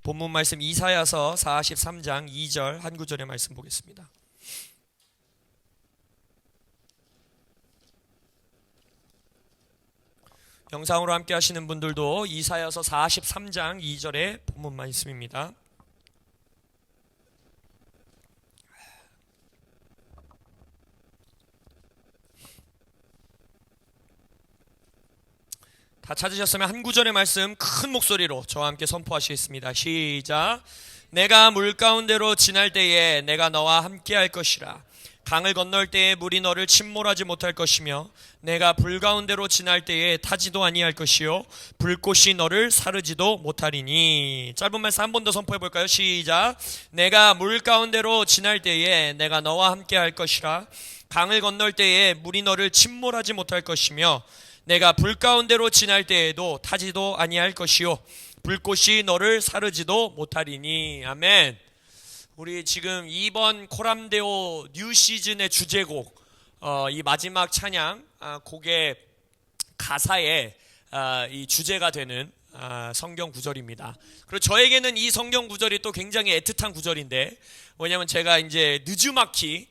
본문 말씀 이사야서 43장 2절 한 구절의 말씀 보겠습니다. 영상으로 함께 하시는 분들도 이사야서 43장 2절의 본문 말씀입니다. 다 찾으셨으면 한 구절의 말씀 큰 목소리로 저와 함께 선포하시겠습니다. 시작. 내가 물 가운데로 지날 때에 내가 너와 함께 할 것이라. 강을 건널 때에 물이 너를 침몰하지 못할 것이며 내가 불 가운데로 지날 때에 타지도 아니할 것이요 불꽃이 너를 사르지도 못하리니. 짧은 말씀 한 번 더 선포해 볼까요? 시작. 내가 물 가운데로 지날 때에 내가 너와 함께 할 것이라. 강을 건널 때에 물이 너를 침몰하지 못할 것이며 내가 불 가운데로 지날 때에도 타지도 아니할 것이요 불꽃이 너를 사르지도 못하리니. 아멘. 우리 지금 이번 코람데오 뉴 시즌의 주제곡, 이 마지막 찬양 곡의 가사에 이 주제가 되는 성경 구절입니다. 그리고 저에게는 이 성경 구절이 또 굉장히 애틋한 구절인데, 왜냐하면 제가 이제 느즈마키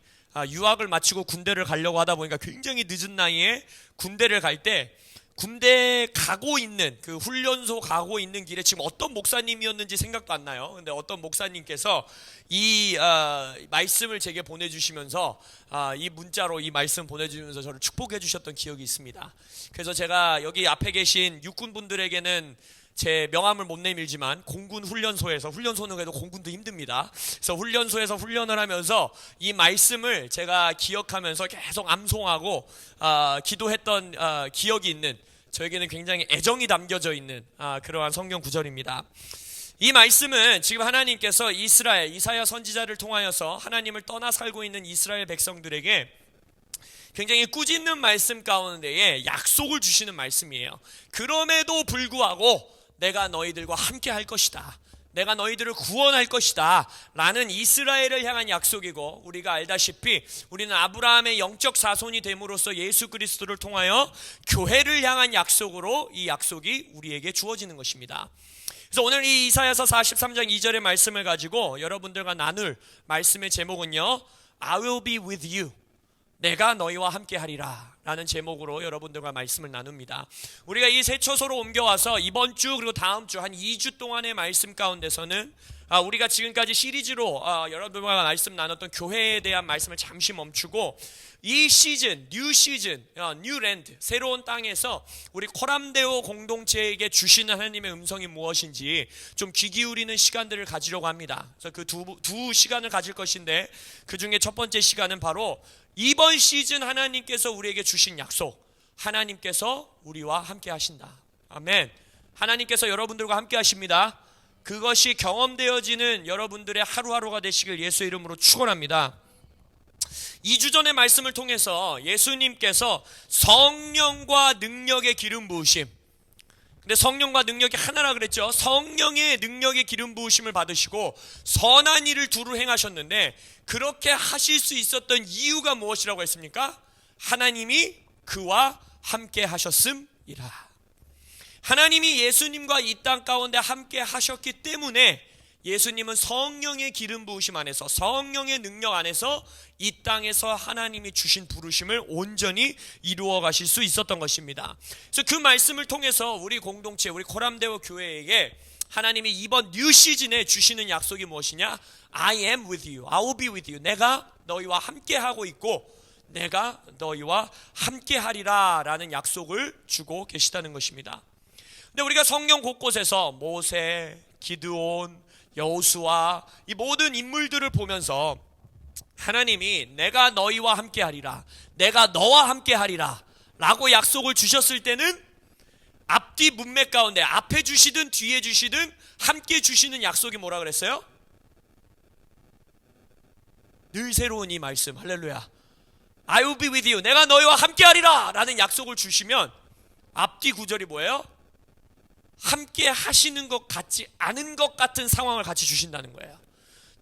유학을 마치고 군대를 가려고 하다 보니까 굉장히 늦은 나이에 군대를 갈 때 군대 가고 있는 그 훈련소 가고 있는 길에 지금 어떤 목사님이었는지 생각도 안 나요. 근데 어떤 목사님께서 이 말씀을 제게 보내주시면서 이 문자로 이 말씀 보내주면서 저를 축복해 주셨던 기억이 있습니다. 그래서 제가 여기 앞에 계신 육군분들에게는 제 명함을 못 내밀지만 공군 훈련소에서, 훈련소는 그래도 공군도 힘듭니다. 그래서 훈련소에서 훈련을 하면서 이 말씀을 제가 기억하면서 계속 암송하고 기도했던 기억이 있는, 저에게는 굉장히 애정이 담겨져 있는 그러한 성경 구절입니다. 이 말씀은 지금 하나님께서 이스라엘, 이사야 선지자를 통하여서 하나님을 떠나 살고 있는 이스라엘 백성들에게 굉장히 꾸짖는 말씀 가운데에 약속을 주시는 말씀이에요. 그럼에도 불구하고 내가 너희들과 함께 할 것이다, 내가 너희들을 구원할 것이다 라는 이스라엘을 향한 약속이고, 우리가 알다시피 우리는 아브라함의 영적 자손이 됨으로써 예수 그리스도를 통하여 교회를 향한 약속으로 이 약속이 우리에게 주어지는 것입니다. 그래서 오늘 이 이사야서 43장 2절의 말씀을 가지고 여러분들과 나눌 말씀의 제목은요, I will be with you, 내가 너희와 함께 하리라 라는 제목으로 여러분들과 말씀을 나눕니다. 우리가 이 새 처소로 옮겨와서 이번 주 그리고 다음 주 한 2주 동안의 말씀 가운데서는 우리가 지금까지 시리즈로 여러분들과 말씀 나눴던 교회에 대한 말씀을 잠시 멈추고, 이 시즌, 뉴 시즌, 뉴랜드, 새로운 땅에서 우리 코람데오 공동체에게 주시는 하나님의 음성이 무엇인지 좀 귀 기울이는 시간들을 가지려고 합니다. 그래서 그 두 시간을 가질 것인데, 그 중에 첫 번째 시간은 바로 이번 시즌 하나님께서 우리에게 주신 약속, 하나님께서 우리와 함께 하신다. 아멘. 하나님께서 여러분들과 함께 하십니다. 그것이 경험되어지는 여러분들의 하루하루가 되시길 예수의 이름으로 축원합니다. 2주 전의 말씀을 통해서 예수님께서 성령과 능력의 기름 부으심, 근데 성령과 능력이 하나라 그랬죠. 성령의 능력의 기름 부으심을 받으시고 선한 일을 두루 행하셨는데, 그렇게 하실 수 있었던 이유가 무엇이라고 했습니까? 하나님이 그와 함께 하셨음이라. 하나님이 예수님과 이 땅 가운데 함께 하셨기 때문에 예수님은 성령의 기름 부으심 안에서, 성령의 능력 안에서 이 땅에서 하나님이 주신 부르심을 온전히 이루어 가실 수 있었던 것입니다. 그래서 그 말씀을 통해서 우리 공동체, 우리 코람데오 교회에게 하나님이 이번 뉴 시즌에 주시는 약속이 무엇이냐? I am with you, I will be with you. 내가 너희와 함께 하고 있고 내가 너희와 함께 하리라 라는 약속을 주고 계시다는 것입니다. 근데 우리가 성경 곳곳에서 모세, 기드온, 여호수아, 이 모든 인물들을 보면서 하나님이 내가 너희와 함께 하리라, 내가 너와 함께 하리라 라고 약속을 주셨을 때는 앞뒤 문맥 가운데 앞에 주시든 뒤에 주시든 함께 주시는 약속이 뭐라 그랬어요? 늘 새로운 이 말씀, 할렐루야, I will be with you, 내가 너희와 함께 하리라 라는 약속을 주시면 앞뒤 구절이 뭐예요? 함께 하시는 것 같지 않은 것 같은 상황을 같이 주신다는 거예요.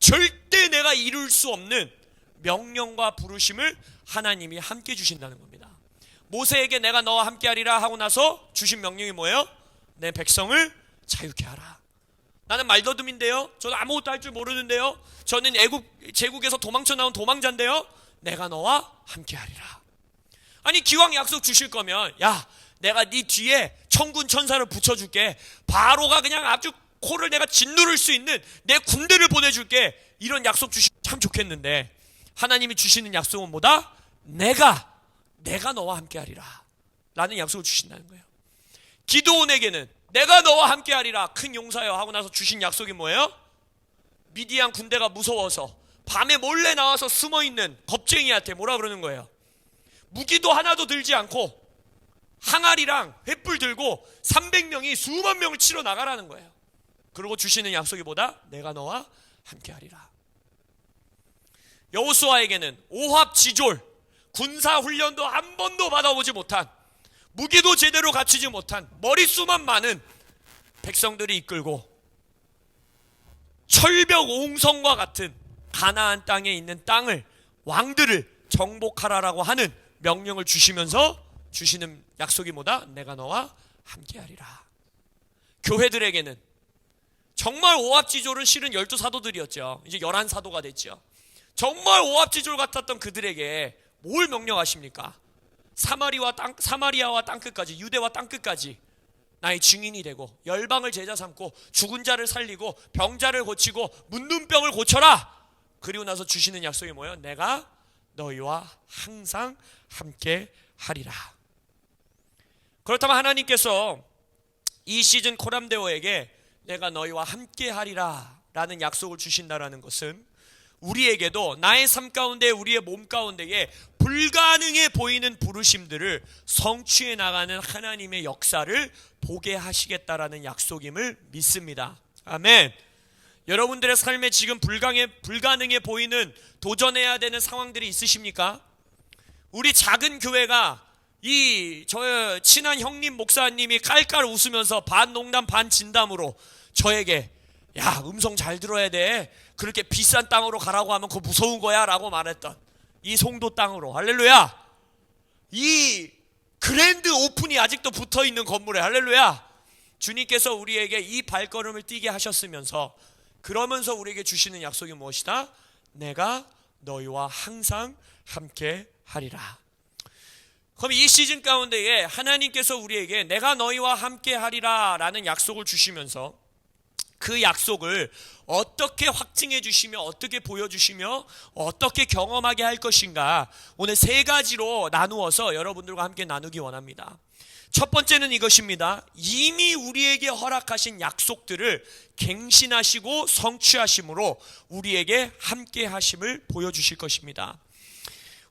절대 내가 이룰 수 없는 명령과 부르심을 하나님이 함께 주신다는 겁니다. 모세에게 내가 너와 함께 하리라 하고 나서 주신 명령이 뭐예요? 내 백성을 자유케 하라. 나는 말더듬인데요. 저는 아무것도 할 줄 모르는데요. 저는 제국에서 도망쳐 나온 도망자인데요. 내가 너와 함께하리라. 아니 기왕 약속 주실 거면 야 내가 네 뒤에 천군 천사를 붙여줄게. 바로가 그냥 아주 코를 내가 짓누를 수 있는 내 군대를 보내줄게. 이런 약속 주시면 참 좋겠는데 하나님이 주시는 약속은 뭐다? 내가 너와 함께하리라 라는 약속을 주신다는 거예요. 기드온에게는 내가 너와 함께하리라 큰 용사여 하고 나서 주신 약속이 뭐예요? 미디안 군대가 무서워서 밤에 몰래 나와서 숨어있는 겁쟁이한테 뭐라 그러는 거예요? 무기도 하나도 들지 않고 항아리랑 횃불 들고 300명이 수만 명을 치러 나가라는 거예요. 그리고 주시는 약속이 뭐다? 내가 너와 함께하리라. 여호수아에게는 오합지졸 군사훈련도 한 번도 받아보지 못한 무기도 제대로 갖추지 못한 머릿수만 많은 백성들이 이끌고 철벽 옹성과 같은 가나안 땅에 있는 땅을 왕들을 정복하라라고 하는 명령을 주시면서 주시는 약속이 뭐다? 내가 너와 함께하리라. 교회들에게는 정말 오합지졸은 실은 12사도들이었죠. 이제 11사도가 됐죠. 정말 오합지졸 같았던 그들에게 뭘 명령하십니까? 사마리아와 땅끝까지, 유대와 땅끝까지 나의 증인이 되고 열방을 제자 삼고 죽은 자를 살리고 병자를 고치고 묻는 병을 고쳐라. 그리고 나서 주시는 약속이 뭐예요? 내가 너희와 항상 함께 하리라. 그렇다면 하나님께서 이 시즌 코람데오에게 내가 너희와 함께 하리라 라는 약속을 주신다라는 것은 우리에게도 나의 삶 가운데 우리의 몸 가운데에 불가능해 보이는 부르심들을 성취해 나가는 하나님의 역사를 보게 하시겠다라는 약속임을 믿습니다. 아멘. 여러분들의 삶에 지금 불가능해 보이는 도전해야 되는 상황들이 있으십니까? 우리 작은 교회가 저 친한 형님 목사님이 깔깔 웃으면서 반 농담 반 진담으로 저에게 야 음성 잘 들어야 돼. 그렇게 비싼 땅으로 가라고 하면 그거 무서운 거야 라고 말했던 이 송도 땅으로 할렐루야. 이 그랜드 오픈이 아직도 붙어있는 건물에 할렐루야. 주님께서 우리에게 이 발걸음을 뛰게 하셨으면서 그러면서 우리에게 주시는 약속이 무엇이다? 내가 너희와 항상 함께 하리라. 그럼 이 시즌 가운데에 하나님께서 우리에게 내가 너희와 함께 하리라 라는 약속을 주시면서 그 약속을 어떻게 확증해 주시며 어떻게 보여주시며 어떻게 경험하게 할 것인가 오늘 세 가지로 나누어서 여러분들과 함께 나누기 원합니다. 첫 번째는 이것입니다. 이미 우리에게 허락하신 약속들을 갱신하시고 성취하심으로 우리에게 함께 하심을 보여주실 것입니다.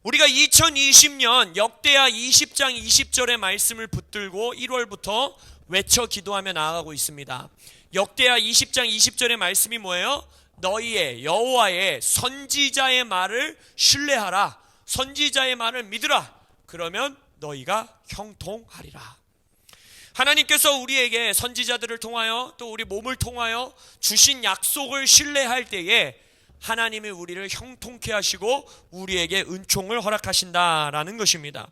우리가 2020년 역대하 20장 20절의 말씀을 붙들고 1월부터 외쳐 기도하며 나아가고 있습니다. 역대하 20장 20절의 말씀이 뭐예요? 너희의 여호와의 선지자의 말을 신뢰하라. 선지자의 말을 믿으라. 그러면 너희가 형통하리라. 하나님께서 우리에게 선지자들을 통하여 또 우리 몸을 통하여 주신 약속을 신뢰할 때에 하나님이 우리를 형통케 하시고 우리에게 은총을 허락하신다라는 것입니다.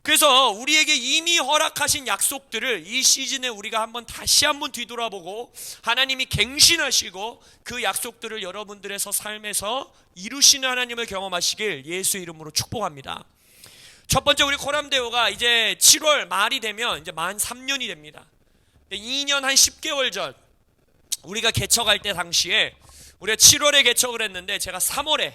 그래서 우리에게 이미 허락하신 약속들을 이 시즌에 우리가 다시 한번 뒤돌아보고 하나님이 갱신하시고 그 약속들을 여러분들의 삶에서 이루시는 하나님을 경험하시길 예수 이름으로 축복합니다. 첫 번째 우리 코람데오가 이제 7월 말이 되면 이제 만 3년이 됩니다. 2년 한 10개월 전 우리가 개척할 때 당시에 우리가 7월에 개척을 했는데 제가 3월에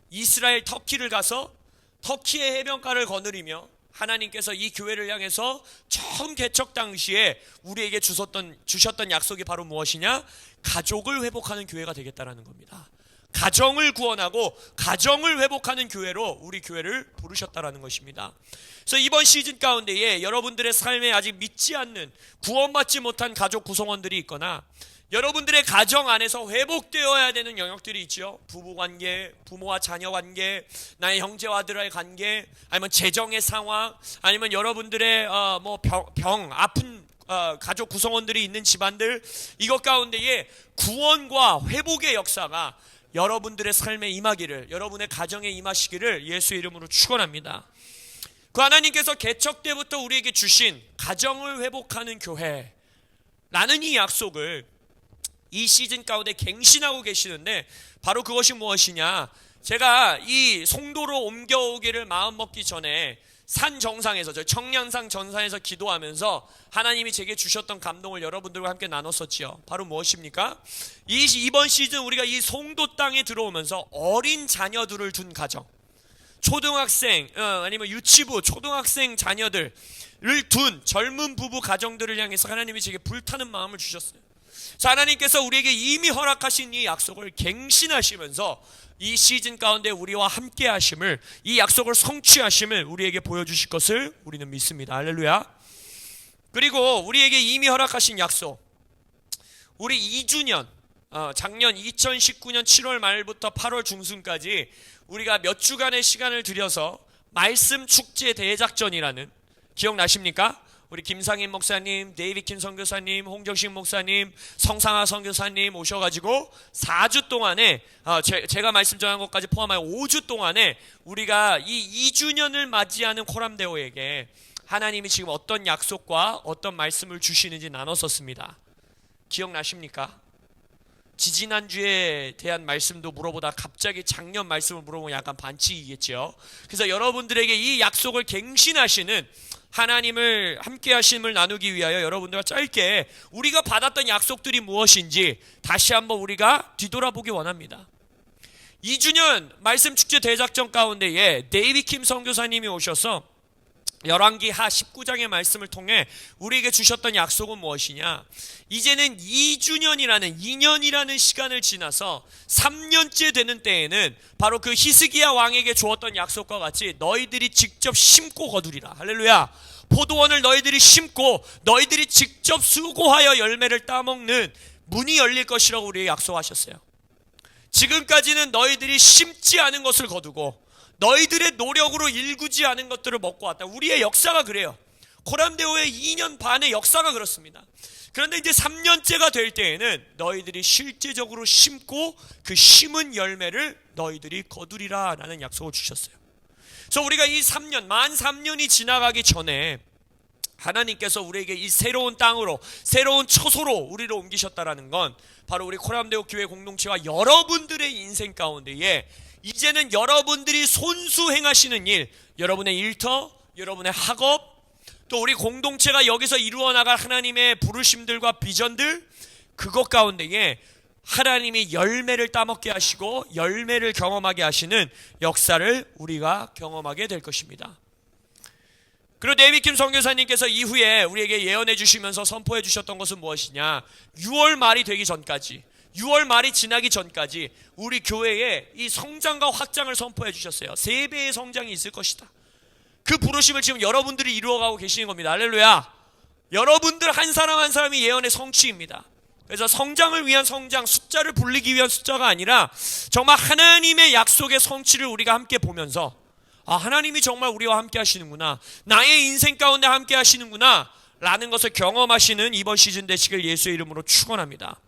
이스라엘 터키를 가서 터키의 해변가를 거느리며 하나님께서 이 교회를 향해서 처음 개척 당시에 우리에게 주셨던 약속이 바로 무엇이냐? 가족을 회복하는 교회가 되겠다라는 겁니다. 가정을 구원하고 가정을 회복하는 교회로 우리 교회를 부르셨다라는 것입니다. 그래서 이번 시즌 가운데에 여러분들의 삶에 아직 믿지 않는 구원받지 못한 가족 구성원들이 있거나 여러분들의 가정 안에서 회복되어야 되는 영역들이 있죠. 부부관계, 부모와 자녀관계, 나의 형제와 아들의 관계, 아니면 재정의 상황, 아니면 여러분들의 아픈 가족 구성원들이 있는 집안들, 이것 가운데에 구원과 회복의 역사가 여러분들의 삶에 임하기를, 여러분의 가정에 임하시기를 예수 이름으로 축원합니다. 그 하나님께서 개척 때부터 우리에게 주신 가정을 회복하는 교회라는 이 약속을 이 시즌 가운데 갱신하고 계시는데 바로 그것이 무엇이냐? 제가 이 송도로 옮겨오기를 마음먹기 전에 산 정상에서, 저 청량산 전산에서 기도하면서 하나님이 제게 주셨던 감동을 여러분들과 함께 나눴었지요. 바로 무엇입니까? 이번 시즌 우리가 이 송도 땅에 들어오면서 어린 자녀들을 둔 가정, 초등학생 아니면 유치부 초등학생 자녀들을 둔 젊은 부부 가정들을 향해서 하나님이 제게 불타는 마음을 주셨어요. 자, 하나님께서 우리에게 이미 허락하신 이 약속을 갱신하시면서 이 시즌 가운데 우리와 함께 하심을, 이 약속을 성취하심을 우리에게 보여주실 것을 우리는 믿습니다. 할렐루야. 그리고 우리에게 이미 허락하신 약속, 우리 2주년, 작년 2019년 7월 말부터 8월 중순까지 우리가 몇 주간의 시간을 들여서 말씀 축제 대작전이라는, 기억나십니까? 우리 김상인 목사님, 데이비킴 선교사님, 홍정식 목사님, 성상아 선교사님 오셔가지고 4주 동안에 제가 말씀 전한 것까지 포함하여 5주 동안에 우리가 이 2주년을 맞이하는 코람데오에게 하나님이 지금 어떤 약속과 어떤 말씀을 주시는지 나눴었습니다. 기억나십니까? 지지난주에 대한 말씀도 물어보다 갑자기 작년 말씀을 물어보면 약간 반칙이겠죠. 그래서 여러분들에게 이 약속을 갱신하시는 하나님을 함께 하심을 나누기 위하여 여러분들과 짧게 우리가 받았던 약속들이 무엇인지 다시 한번 우리가 뒤돌아보기 원합니다. 2주년 말씀 축제 대작전 가운데에 데이비킴 선교사님이 오셔서 열왕기 하 19장의 말씀을 통해 우리에게 주셨던 약속은 무엇이냐? 이제는 2년이라는 시간을 지나서 3년째 되는 때에는 바로 그 히스기야 왕에게 주었던 약속과 같이 너희들이 직접 심고 거두리라. 할렐루야. 포도원을 너희들이 심고 너희들이 직접 수고하여 열매를 따먹는 문이 열릴 것이라고 우리에게 약속하셨어요. 지금까지는 너희들이 심지 않은 것을 거두고 너희들의 노력으로 일구지 않은 것들을 먹고 왔다. 우리의 역사가 그래요. 코람데오의 2년 반의 역사가 그렇습니다. 그런데 이제 3년째가 될 때에는 너희들이 실제적으로 심고 그 심은 열매를 너희들이 거두리라 라는 약속을 주셨어요. 그래서 우리가 이 3년, 만 3년이 지나가기 전에 하나님께서 우리에게 이 새로운 땅으로, 새로운 처소로 우리를 옮기셨다라는 건 바로 우리 코람데오 교회 공동체와 여러분들의 인생 가운데에 이제는 여러분들이 손수 행하시는 일, 여러분의 일터, 여러분의 학업, 또 우리 공동체가 여기서 이루어 나갈 하나님의 부르심들과 비전들, 그것 가운데에 하나님이 열매를 따먹게 하시고 열매를 경험하게 하시는 역사를 우리가 경험하게 될 것입니다. 그리고 데이비킴 선교사님께서 이후에 우리에게 예언해 주시면서 선포해 주셨던 것은 무엇이냐? 6월 말이 되기 전까지, 6월 말이 지나기 전까지 우리 교회에 이 성장과 확장을 선포해 주셨어요. 3배의 성장이 있을 것이다. 그 부르심을 지금 여러분들이 이루어가고 계시는 겁니다. 할렐루야. 여러분들 한 사람 한 사람이 예언의 성취입니다. 그래서 성장을 위한 성장, 숫자를 불리기 위한 숫자가 아니라 정말 하나님의 약속의 성취를 우리가 함께 보면서 하나님이 정말 우리와 함께 하시는구나, 나의 인생 가운데 함께 하시는구나 라는 것을 경험하시는 이번 시즌 되시길 예수의 이름으로 축원합니다.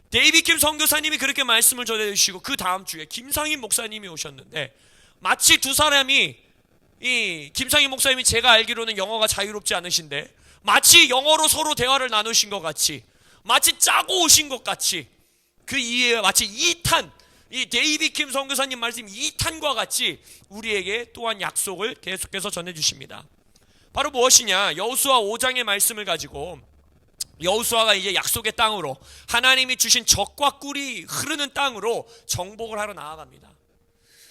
데이비킴 선교사님이 그렇게 말씀을 전해주시고 그 다음 주에 김상인 목사님이 오셨는데, 마치 두 사람이, 이 김상인 목사님이 제가 알기로는 영어가 자유롭지 않으신데 마치 영어로 서로 대화를 나누신 것 같이, 마치 짜고 오신 것 같이, 그 이에 마치 2탄, 이 데이비킴 선교사님 말씀 2탄과 같이 우리에게 또한 약속을 계속해서 전해주십니다. 바로 무엇이냐? 여호수아 5장의 말씀을 가지고 여호수아가 이제 약속의 땅으로, 하나님이 주신 젖과 꿀이 흐르는 땅으로 정복을 하러 나아갑니다.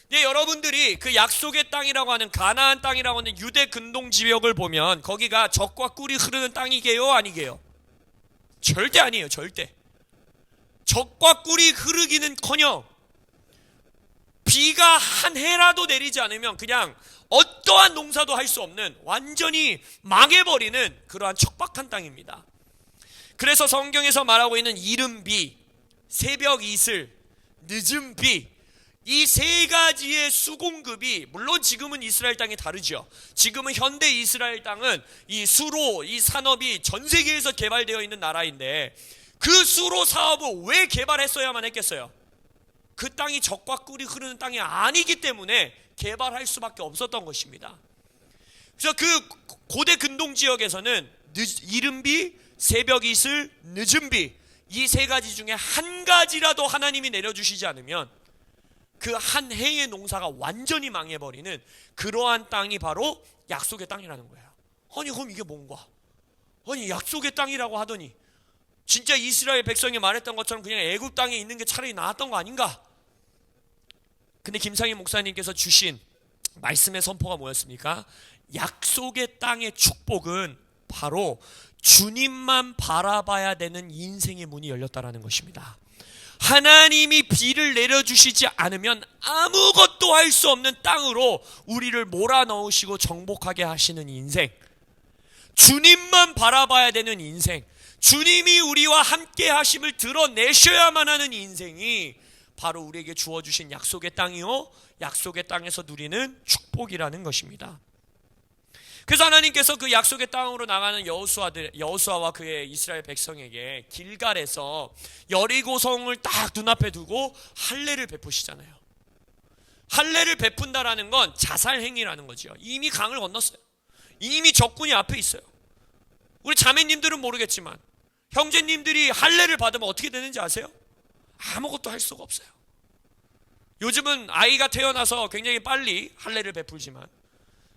네, 여러분들이 그 약속의 땅이라고 하는, 가나안 땅이라고 하는 유대 근동 지역을 보면 거기가 젖과 꿀이 흐르는 땅이게요, 아니게요? 절대 아니에요. 절대. 젖과 꿀이 흐르기는커녕 비가 한 해라도 내리지 않으면 그냥 어떠한 농사도 할 수 없는, 완전히 망해버리는 그러한 척박한 땅입니다. 그래서 성경에서 말하고 있는 이른 비, 새벽 이슬, 늦은 비, 이 세 가지의 수공급이, 물론 지금은 이스라엘 땅이 다르죠. 지금은 현대 이스라엘 땅은 이 수로, 이 산업이 전 세계에서 개발되어 있는 나라인데 그 수로 사업을 왜 개발했어야만 했겠어요? 그 땅이 젖과 꿀이 흐르는 땅이 아니기 때문에 개발할 수밖에 없었던 것입니다. 그래서 그 고대 근동 지역에서는 이른 비, 새벽 이슬, 늦은 비, 이 세 가지 중에 한 가지라도 하나님이 내려주시지 않으면 그 한 해의 농사가 완전히 망해버리는 그러한 땅이 바로 약속의 땅이라는 거예요. 아니 그럼 이게 뭔가? 아니 약속의 땅이라고 하더니 진짜 이스라엘 백성이 말했던 것처럼 그냥 애굽 땅에 있는 게 차라리 나았던 거 아닌가? 근데 김상희 목사님께서 주신 말씀의 선포가 뭐였습니까? 약속의 땅의 축복은 바로 주님만 바라봐야 되는 인생의 문이 열렸다라는 것입니다. 하나님이 비를 내려주시지 않으면 아무것도 할 수 없는 땅으로 우리를 몰아넣으시고 정복하게 하시는 인생, 주님만 바라봐야 되는 인생, 주님이 우리와 함께 하심을 드러내셔야만 하는 인생이 바로 우리에게 주어주신 약속의 땅이요, 약속의 땅에서 누리는 축복이라는 것입니다. 그래서 하나님께서 그 약속의 땅으로 나가는 여호수아와 그의 이스라엘 백성에게 길갈에서 여리고성을 딱 눈앞에 두고 할례를 베푸시잖아요. 할례를 베푼다라는 건 자살행위라는 거죠. 이미 강을 건넜어요. 이미 적군이 앞에 있어요. 우리 자매님들은 모르겠지만 형제님들이 할례를 받으면 어떻게 되는지 아세요? 아무것도 할 수가 없어요. 요즘은 아이가 태어나서 굉장히 빨리 할례를 베풀지만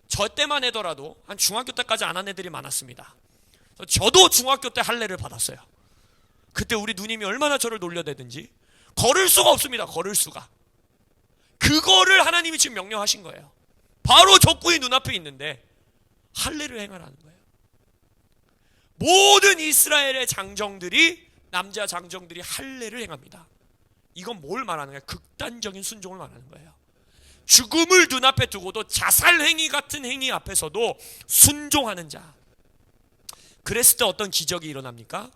저 때만 해더라도 한 중학교 때까지 안 한 애들이 많았습니다. 저도 중학교 때 할례를 받았어요. 그때 우리 누님이 얼마나 저를 놀려대든지 걸을 수가 없습니다. 걸을 수가. 그거를 하나님이 지금 명령하신 거예요. 바로 적군이 눈앞에 있는데 할례를 행하라는 거예요. 모든 이스라엘의 장정들이, 남자 장정들이 할례를 행합니다. 이건 뭘 말하는 거예요? 극단적인 순종을 말하는 거예요. 죽음을 눈앞에 두고도 자살행위 같은 행위 앞에서도 순종하는 자. 그랬을 때 어떤 기적이 일어납니까?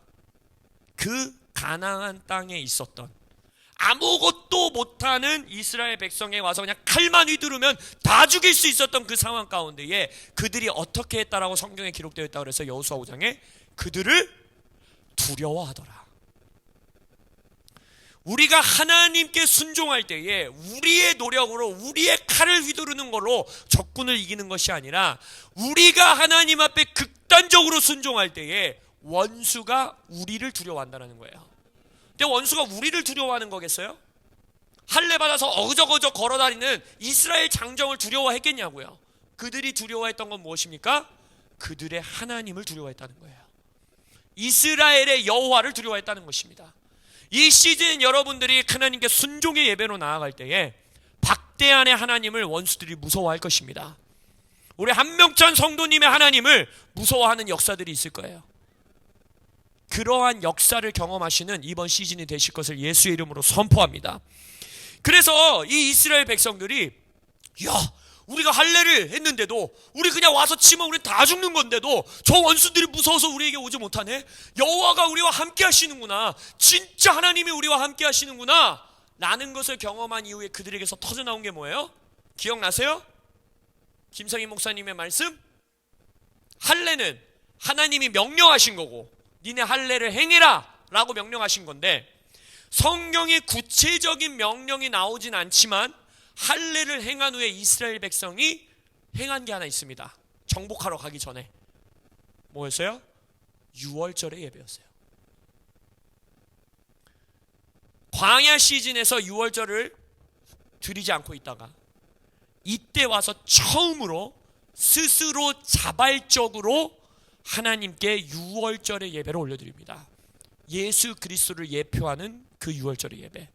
그 가나안 땅에 있었던 아무것도 못하는 이스라엘 백성에 와서 그냥 칼만 휘두르면 다 죽일 수 있었던 그 상황 가운데에 그들이 어떻게 했다라고 성경에 기록되어 있다고 그래서 여호수아 5장에 그들을 두려워하더라. 우리가 하나님께 순종할 때에 우리의 노력으로 우리의 칼을 휘두르는 걸로 적군을 이기는 것이 아니라 우리가 하나님 앞에 극단적으로 순종할 때에 원수가 우리를 두려워한다는 거예요. 근데 원수가 우리를 두려워하는 거겠어요? 할례 받아서 어그저그저 걸어다니는 이스라엘 장정을 두려워했겠냐고요. 그들이 두려워했던 건 무엇입니까? 그들의 하나님을 두려워했다는 거예요. 이스라엘의 여호와를 두려워했다는 것입니다. 이 시즌 여러분들이 하나님께 순종의 예배로 나아갈 때에 박대한의 하나님을 원수들이 무서워할 것입니다. 우리 한명찬 성도님의 하나님을 무서워하는 역사들이 있을 거예요. 그러한 역사를 경험하시는 이번 시즌이 되실 것을 예수의 이름으로 선포합니다. 그래서 이 이스라엘 백성들이 우리가 할례를 했는데도 우리 그냥 와서 치면 우리 다 죽는 건데도 저 원수들이 무서워서 우리에게 오지 못하네. 여호와가 우리와 함께 하시는구나. 진짜 하나님이 우리와 함께 하시는구나 라는 것을 경험한 이후에 그들에게서 터져나온 게 뭐예요? 기억나세요? 김성희 목사님의 말씀? 할례는 하나님이 명령하신 거고 니네 할례를 행해라 라고 명령하신 건데 성경에 구체적인 명령이 나오진 않지만 할례를 행한 후에 이스라엘 백성이 행한 게 하나 있습니다. 정복하러 가기 전에 뭐였어요? 유월절의 예배였어요. 광야 시즌에서 유월절을 드리지 않고 있다가 이때 와서 처음으로 스스로 자발적으로 하나님께 유월절의 예배를 올려드립니다. 예수 그리스도를 예표하는 그 유월절의 예배.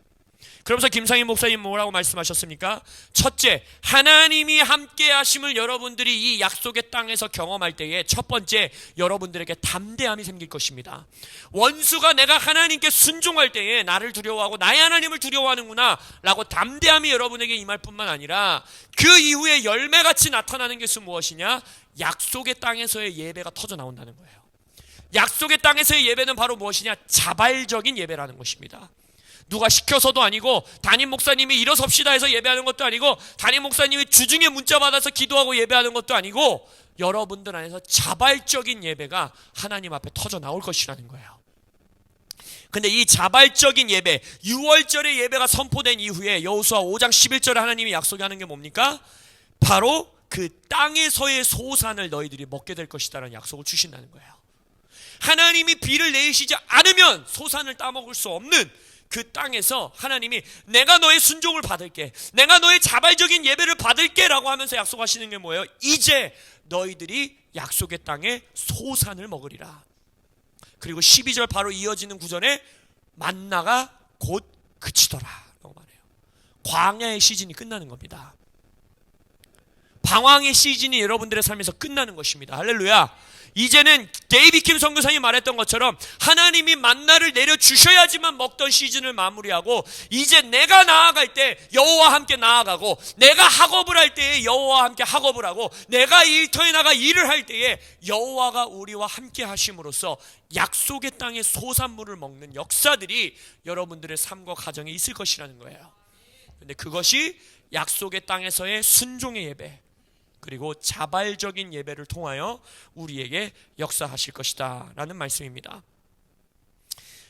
그러면서 김상희 목사님 뭐라고 말씀하셨습니까? 첫째, 하나님이 함께 하심을 여러분들이 이 약속의 땅에서 경험할 때에 첫 번째, 여러분들에게 담대함이 생길 것입니다. 원수가 내가 하나님께 순종할 때에 나를 두려워하고 나의 하나님을 두려워하는구나 라고 담대함이 여러분에게 임할 뿐만 아니라 그 이후에 열매같이 나타나는 것은 무엇이냐? 약속의 땅에서의 예배가 터져 나온다는 거예요. 약속의 땅에서의 예배는 바로 무엇이냐? 자발적인 예배라는 것입니다. 누가 시켜서도 아니고 담임 목사님이 일어섭시다 해서 예배하는 것도 아니고 담임 목사님이 주중에 문자 받아서 기도하고 예배하는 것도 아니고 여러분들 안에서 자발적인 예배가 하나님 앞에 터져 나올 것이라는 거예요. 근데 이 자발적인 예배, 유월절의 예배가 선포된 이후에 여호수아 5장 11절에 하나님이 약속하는 게 뭡니까? 바로 그 땅에서의 소산을 너희들이 먹게 될 것이다라는 약속을 주신다는 거예요. 하나님이 비를 내리시지 않으면 소산을 따먹을 수 없는 그 땅에서 하나님이 내가 너의 순종을 받을게, 내가 너의 자발적인 예배를 받을게 라고 하면서 약속하시는 게 뭐예요? 이제 너희들이 약속의 땅에 소산을 먹으리라. 그리고 12절 바로 이어지는 구절에 만나가 곧 그치더라 라고 말해요. 광야의 시즌이 끝나는 겁니다. 방황의 시즌이 여러분들의 삶에서 끝나는 것입니다. 할렐루야. 이제는 데이비드 킴 선교사님이 말했던 것처럼 하나님이 만나를 내려주셔야지만 먹던 시즌을 마무리하고, 이제 내가 나아갈 때 여호와와 함께 나아가고, 내가 학업을 할 때에 여호와와 함께 학업을 하고, 내가 일터에 나가 일을 할 때에 여호와가 우리와 함께 하심으로써 약속의 땅의 소산물을 먹는 역사들이 여러분들의 삶과 가정에 있을 것이라는 거예요. 근데 그것이 약속의 땅에서의 순종의 예배, 그리고 자발적인 예배를 통하여 우리에게 역사하실 것이다 라는 말씀입니다.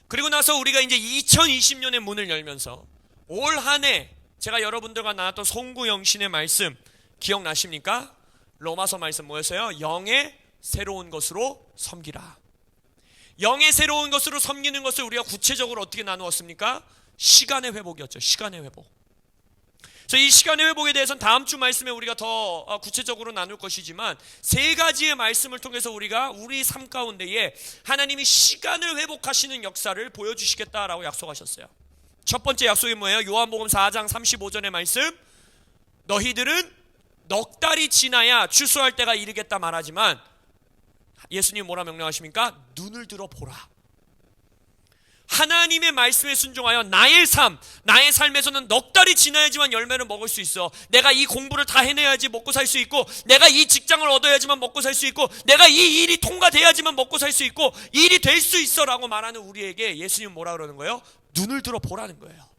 그리고 나서 우리가 이제 2020년의 문을 열면서 올 한 해 제가 여러분들과 나눴던 송구영신의 말씀 기억나십니까? 로마서 말씀 뭐였어요? 영의 새로운 것으로 섬기라. 영의 새로운 것으로 섬기는 것을 우리가 구체적으로 어떻게 나누었습니까? 시간의 회복이었죠. 시간의 회복. 그래서 이 시간의 회복에 대해서는 다음 주 말씀에 우리가 더 구체적으로 나눌 것이지만, 세 가지의 말씀을 통해서 우리가 우리 삶 가운데에 하나님이 시간을 회복하시는 역사를 보여주시겠다라고 약속하셨어요. 첫 번째 약속이 뭐예요? 요한복음 4장 35절의 말씀, 너희들은 넉 달이 지나야 추수할 때가 이르겠다 말하지만 예수님 뭐라 명령하십니까? 눈을 들어 보라. 하나님의 말씀에 순종하여 나의 삶에서는 넉 달이 지나야지만 열매를 먹을 수 있어. 내가 이 공부를 다 해내야지 먹고 살 수 있고, 내가 이 직장을 얻어야지만 먹고 살 수 있고, 내가 이 일이 통과돼야지만 먹고 살 수 있고, 일이 될 수 있어 라고 말하는 우리에게 예수님 뭐라 그러는 거예요? 눈을 들어 보라는 거예요.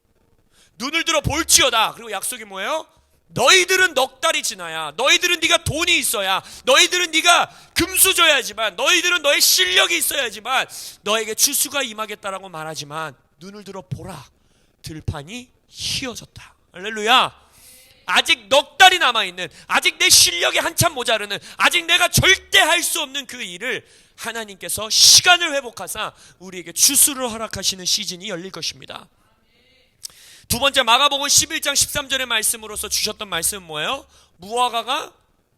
눈을 들어 볼지어다. 그리고 약속이 뭐예요? 너희들은 넉 달이 지나야, 너희들은 네가 돈이 있어야, 너희들은 네가 금수 줘야지만, 너희들은 너의 실력이 있어야지만 너에게 추수가 임하겠다라고 말하지만 눈을 들어 보라. 들판이 휘어졌다. 할렐루야. 아직 넉 달이 남아있는, 아직 내 실력이 한참 모자르는, 아직 내가 절대 할 수 없는 그 일을 하나님께서 시간을 회복하사 우리에게 추수를 허락하시는 시즌이 열릴 것입니다. 두 번째, 마가복음 11장 13절의 말씀으로서 주셨던 말씀은 뭐예요? 무화과가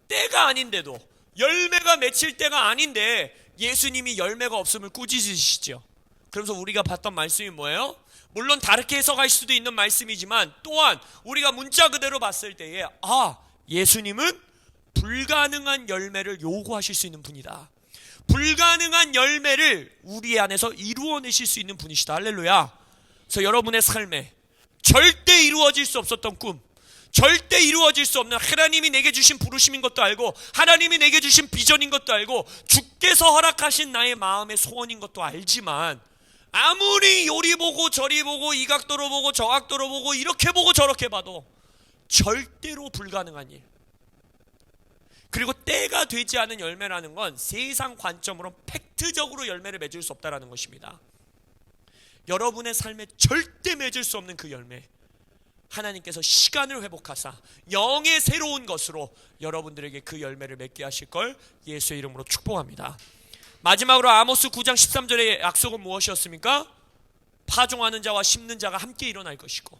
때가 아닌데도, 열매가 맺힐 때가 아닌데 예수님이 열매가 없음을 꾸짖으시죠. 그러면서 우리가 봤던 말씀이 뭐예요? 물론 다르게 해석할 수도 있는 말씀이지만, 또한 우리가 문자 그대로 봤을 때에 예수님은 불가능한 열매를 요구하실 수 있는 분이다. 불가능한 열매를 우리 안에서 이루어내실 수 있는 분이시다. 할렐루야. 그래서 여러분의 삶에 절대 이루어질 수 없었던 꿈, 절대 이루어질 수 없는 하나님이 내게 주신 부르심인 것도 알고, 하나님이 내게 주신 비전인 것도 알고, 주께서 허락하신 나의 마음의 소원인 것도 알지만, 아무리 요리 보고 저리 보고 이 각도로 보고 저 각도로 보고 이렇게 보고 저렇게 봐도 절대로 불가능한 일, 그리고 때가 되지 않은 열매라는 건 세상 관점으로 팩트적으로 열매를 맺을 수 없다는 것입니다. 여러분의 삶에 절대 맺을 수 없는 그 열매, 하나님께서 시간을 회복하사 영의 새로운 것으로 여러분들에게 그 열매를 맺게 하실 걸 예수의 이름으로 축복합니다. 마지막으로 아모스 9장 13절의 약속은 무엇이었습니까? 파종하는 자와 심는 자가 함께 일어날 것이고,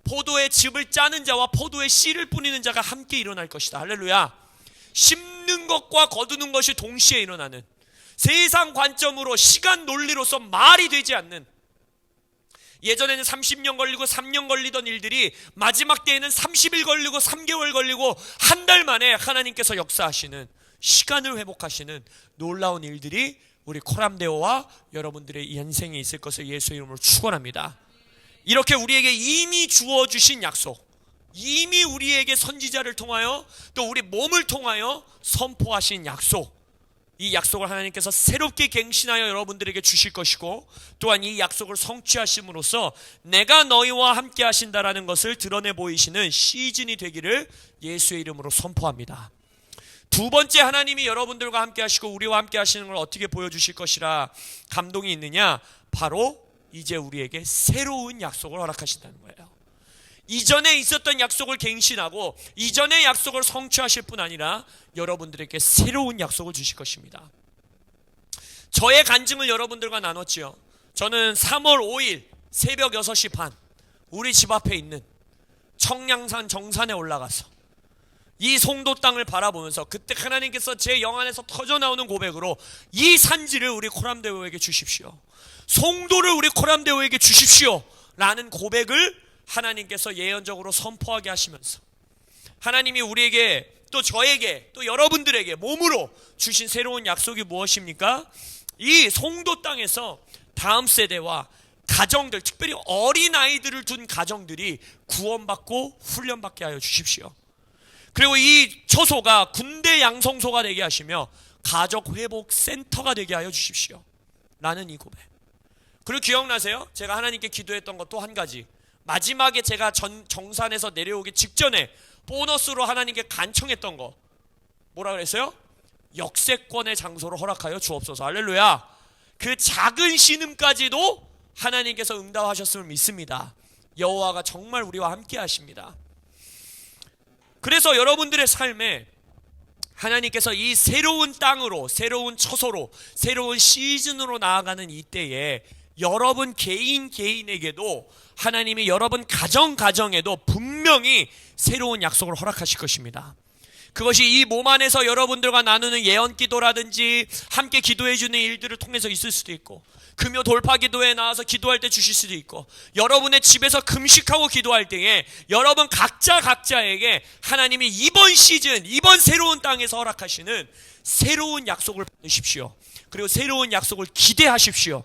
포도의 즙을 짜는 자와 포도의 씨를 뿌리는 자가 함께 일어날 것이다. 할렐루야. 심는 것과 거두는 것이 동시에 일어나는, 세상 관점으로 시간 논리로서 말이 되지 않는, 예전에는 30년 걸리고 3년 걸리던 일들이 마지막 때에는 30일 걸리고 3개월 걸리고 한 달 만에 하나님께서 역사하시는, 시간을 회복하시는 놀라운 일들이 우리 코람데오와 여러분들의 인생에 있을 것을 예수의 이름으로 축원합니다. 이렇게 우리에게 이미 주어주신 약속, 이미 우리에게 선지자를 통하여 또 우리 몸을 통하여 선포하신 약속, 이 약속을 하나님께서 새롭게 갱신하여 여러분들에게 주실 것이고, 또한 이 약속을 성취하심으로써 내가 너희와 함께 하신다라는 것을 드러내 보이시는 시즌이 되기를 예수의 이름으로 선포합니다. 두 번째, 하나님이 여러분들과 함께 하시고 우리와 함께 하시는 걸 어떻게 보여주실 것이라 감동이 있느냐? 바로 이제 우리에게 새로운 약속을 허락하신다는 거예요. 이전에 있었던 약속을 갱신하고 이전의 약속을 성취하실 뿐 아니라 여러분들에게 새로운 약속을 주실 것입니다. 저의 간증을 여러분들과 나눴지요. 저는 3월 5일 새벽 6시 반 우리 집 앞에 있는 청량산 정산에 올라가서 이 송도 땅을 바라보면서 그때 하나님께서 제 영안에서 터져나오는 고백으로 이 산지를 우리 코람데오에게 주십시오, 송도를 우리 코람데오에게 주십시오 라는 고백을 하나님께서 예언적으로 선포하게 하시면서 하나님이 우리에게 또 저에게 또 여러분들에게 몸으로 주신 새로운 약속이 무엇입니까? 이 송도 땅에서 다음 세대와 가정들, 특별히 어린아이들을 둔 가정들이 구원받고 훈련받게 하여 주십시오. 그리고 이 처소가 군대 양성소가 되게 하시며 가족회복센터가 되게 하여 주십시오 라는 이 고백. 그리고 기억나세요? 제가 하나님께 기도했던 것 또 한 가지, 마지막에 제가 정산에서 내려오기 직전에 보너스로 하나님께 간청했던 거 뭐라 그랬어요? 역세권의 장소를 허락하여 주옵소서. 할렐루야. 그 작은 신음까지도 하나님께서 응답하셨음을 믿습니다. 여호와가 정말 우리와 함께 하십니다. 그래서 여러분들의 삶에 하나님께서 이 새로운 땅으로, 새로운 처소로, 새로운 시즌으로 나아가는 이때에 여러분 개인에게도 하나님이 여러분 가정에도 분명히 새로운 약속을 허락하실 것입니다. 그것이 이 몸 안에서 여러분들과 나누는 예언 기도라든지 함께 기도해 주는 일들을 통해서 있을 수도 있고, 금요 돌파 기도에 나와서 기도할 때 주실 수도 있고, 여러분의 집에서 금식하고 기도할 때에 여러분 각자에게 하나님이 이번 시즌, 이번 새로운 땅에서 허락하시는 새로운 약속을 받으십시오. 그리고 새로운 약속을 기대하십시오.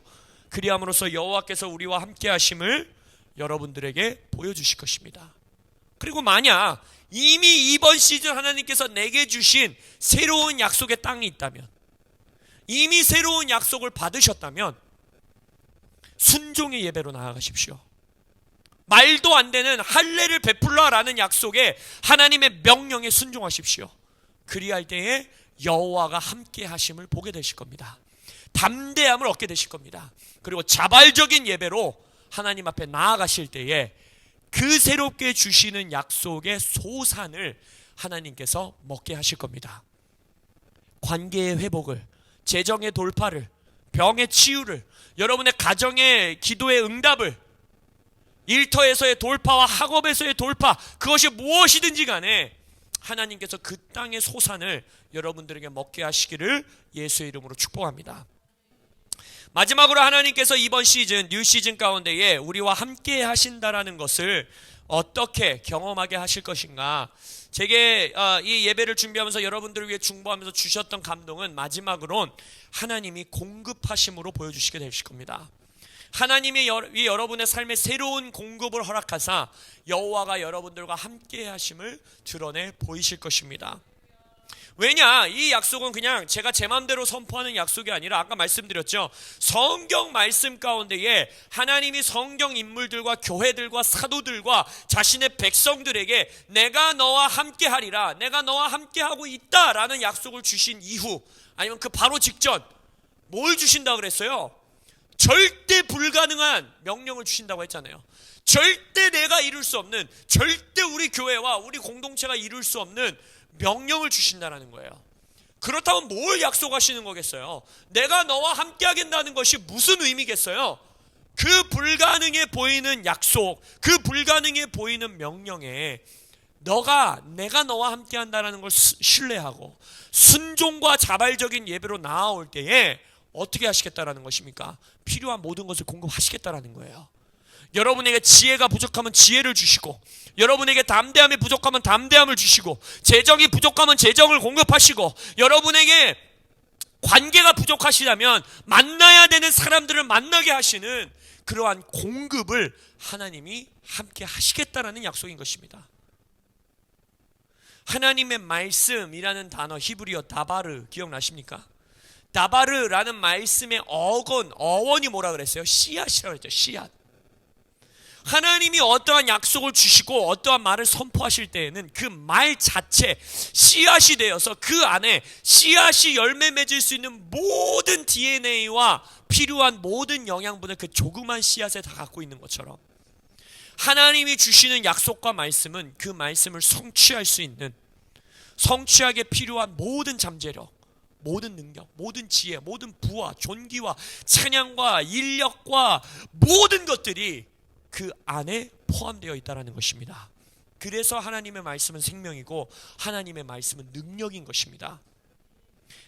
그리함으로써 여호와께서 우리와 함께 하심을 여러분들에게 보여주실 것입니다. 그리고 만약 이미 이번 시즌 하나님께서 내게 주신 새로운 약속의 땅이 있다면, 이미 새로운 약속을 받으셨다면 순종의 예배로 나아가십시오. 말도 안 되는 할례를 베풀라라는 약속에 하나님의 명령에 순종하십시오. 그리할 때에 여호와가 함께 하심을 보게 되실 겁니다. 담대함을 얻게 되실 겁니다. 그리고 자발적인 예배로 하나님 앞에 나아가실 때에 그 새롭게 주시는 약속의 소산을 하나님께서 먹게 하실 겁니다. 관계의 회복을, 재정의 돌파를, 병의 치유를, 여러분의 가정의 기도의 응답을, 일터에서의 돌파와 학업에서의 돌파, 그것이 무엇이든지 간에 하나님께서 그 땅의 소산을 여러분들에게 먹게 하시기를 예수의 이름으로 축복합니다. 마지막으로 하나님께서 이번 시즌, 뉴 시즌 가운데에 우리와 함께 하신다라는 것을 어떻게 경험하게 하실 것인가. 제게 이 예배를 준비하면서 여러분들을 위해 중보하면서 주셨던 감동은 마지막으론 하나님이 공급하심으로 보여주시게 되실 겁니다. 하나님이 여러분의 삶에 새로운 공급을 허락하사 여호와가 여러분들과 함께 하심을 드러내 보이실 것입니다. 왜냐? 이 약속은 그냥 제가 제 마음대로 선포하는 약속이 아니라 아까 말씀드렸죠. 성경 말씀 가운데에 하나님이 성경 인물들과 교회들과 사도들과 자신의 백성들에게 내가 너와 함께 하리라, 내가 너와 함께 하고 있다라는 약속을 주신 이후, 아니면 그 바로 직전 뭘 주신다고 그랬어요? 절대 불가능한 명령을 주신다고 했잖아요. 절대 내가 이룰 수 없는, 절대 우리 교회와 우리 공동체가 이룰 수 없는 명령을 주신다는 거예요. 그렇다면 뭘 약속하시는 거겠어요? 내가 너와 함께 하겠다는 것이 무슨 의미겠어요? 그 불가능해 보이는 약속, 그 불가능해 보이는 명령에 내가 너와 함께 한다는 걸 신뢰하고 순종과 자발적인 예배로 나아올 때에 어떻게 하시겠다라는 것입니까? 필요한 모든 것을 공급하시겠다라는 거예요. 여러분에게 지혜가 부족하면 지혜를 주시고, 여러분에게 담대함이 부족하면 담대함을 주시고, 재정이 부족하면 재정을 공급하시고, 여러분에게 관계가 부족하시다면 만나야 되는 사람들을 만나게 하시는 그러한 공급을 하나님이 함께 하시겠다라는 약속인 것입니다. 하나님의 말씀이라는 단어, 히브리어 다바르 기억나십니까? 다바르라는 말씀의 어원이 뭐라 그랬어요? 씨앗이라고 했죠. 씨앗. 하나님이 어떠한 약속을 주시고 어떠한 말을 선포하실 때에는 그 말 자체 씨앗이 되어서 그 안에 씨앗이 열매 맺을 수 있는 모든 DNA와 필요한 모든 영양분을 그 조그만 씨앗에 다 갖고 있는 것처럼, 하나님이 주시는 약속과 말씀은 그 말씀을 성취할 수 있는, 성취하기에 필요한 모든 잠재력, 모든 능력, 모든 지혜, 모든 부와 존귀와 찬양과 인력과 모든 것들이 그 안에 포함되어 있다는 것입니다. 그래서 하나님의 말씀은 생명이고 하나님의 말씀은 능력인 것입니다.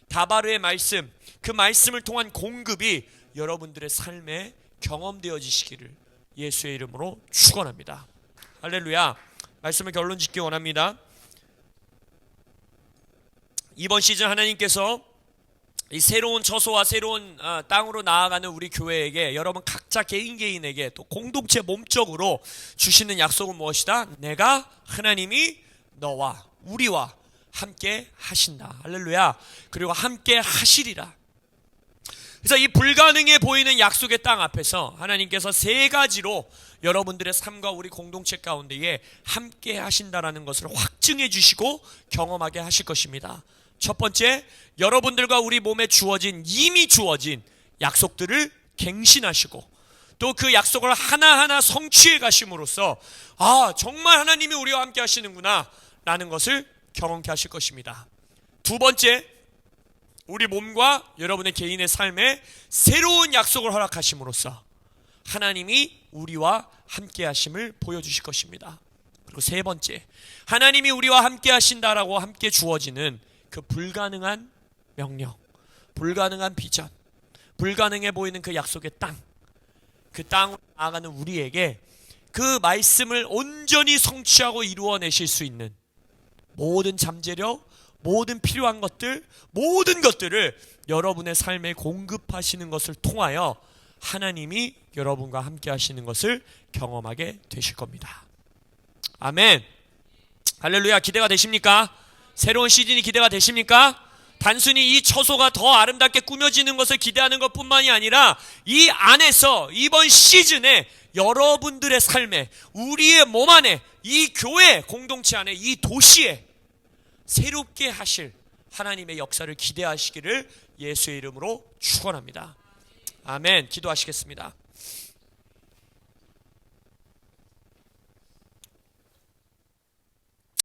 다바르의 말씀, 그 말씀을 통한 공급이 여러분들의 삶에 경험되어지시기를 예수의 이름으로 축원합니다. 할렐루야. 말씀을 결론 짓기 원합니다. 이번 시즌 하나님께서 이 새로운 처소와 새로운 땅으로 나아가는 우리 교회에게, 여러분 각자 개인에게 또 공동체 몸적으로 주시는 약속은 무엇이다? 내가 하나님이 너와 우리와 함께 하신다. 할렐루야. 그리고 함께 하시리라. 그래서 이 불가능해 보이는 약속의 땅 앞에서 하나님께서 세 가지로 여러분들의 삶과 우리 공동체 가운데에 함께 하신다라는 것을 확증해 주시고 경험하게 하실 것입니다. 첫 번째, 여러분들과 우리 몸에 이미 주어진 약속들을 갱신하시고 또 그 약속을 하나하나 성취해 가심으로써 정말 하나님이 우리와 함께 하시는구나 라는 것을 경험케 하실 것입니다. 두 번째, 우리 몸과 여러분의 개인의 삶에 새로운 약속을 허락하심으로써 하나님이 우리와 함께 하심을 보여주실 것입니다. 그리고 세 번째, 하나님이 우리와 함께 하신다라고 함께 주어지는 그 불가능한 명령, 불가능한 비전, 불가능해 보이는 그 약속의 땅, 그 땅으로 나아가는 우리에게 그 말씀을 온전히 성취하고 이루어내실 수 있는 모든 잠재력, 모든 필요한 것들, 모든 것들을 여러분의 삶에 공급하시는 것을 통하여 하나님이 여러분과 함께 하시는 것을 경험하게 되실 겁니다. 아멘. 할렐루야. 기대가 되십니까? 새로운 시즌이 기대가 되십니까? 단순히 이 처소가 더 아름답게 꾸며지는 것을 기대하는 것뿐만이 아니라 이 안에서 이번 시즌에 여러분들의 삶에, 우리의 몸 안에, 이 교회 공동체 안에, 이 도시에 새롭게 하실 하나님의 역사를 기대하시기를 예수의 이름으로 축원합니다. 아멘. 기도하시겠습니다.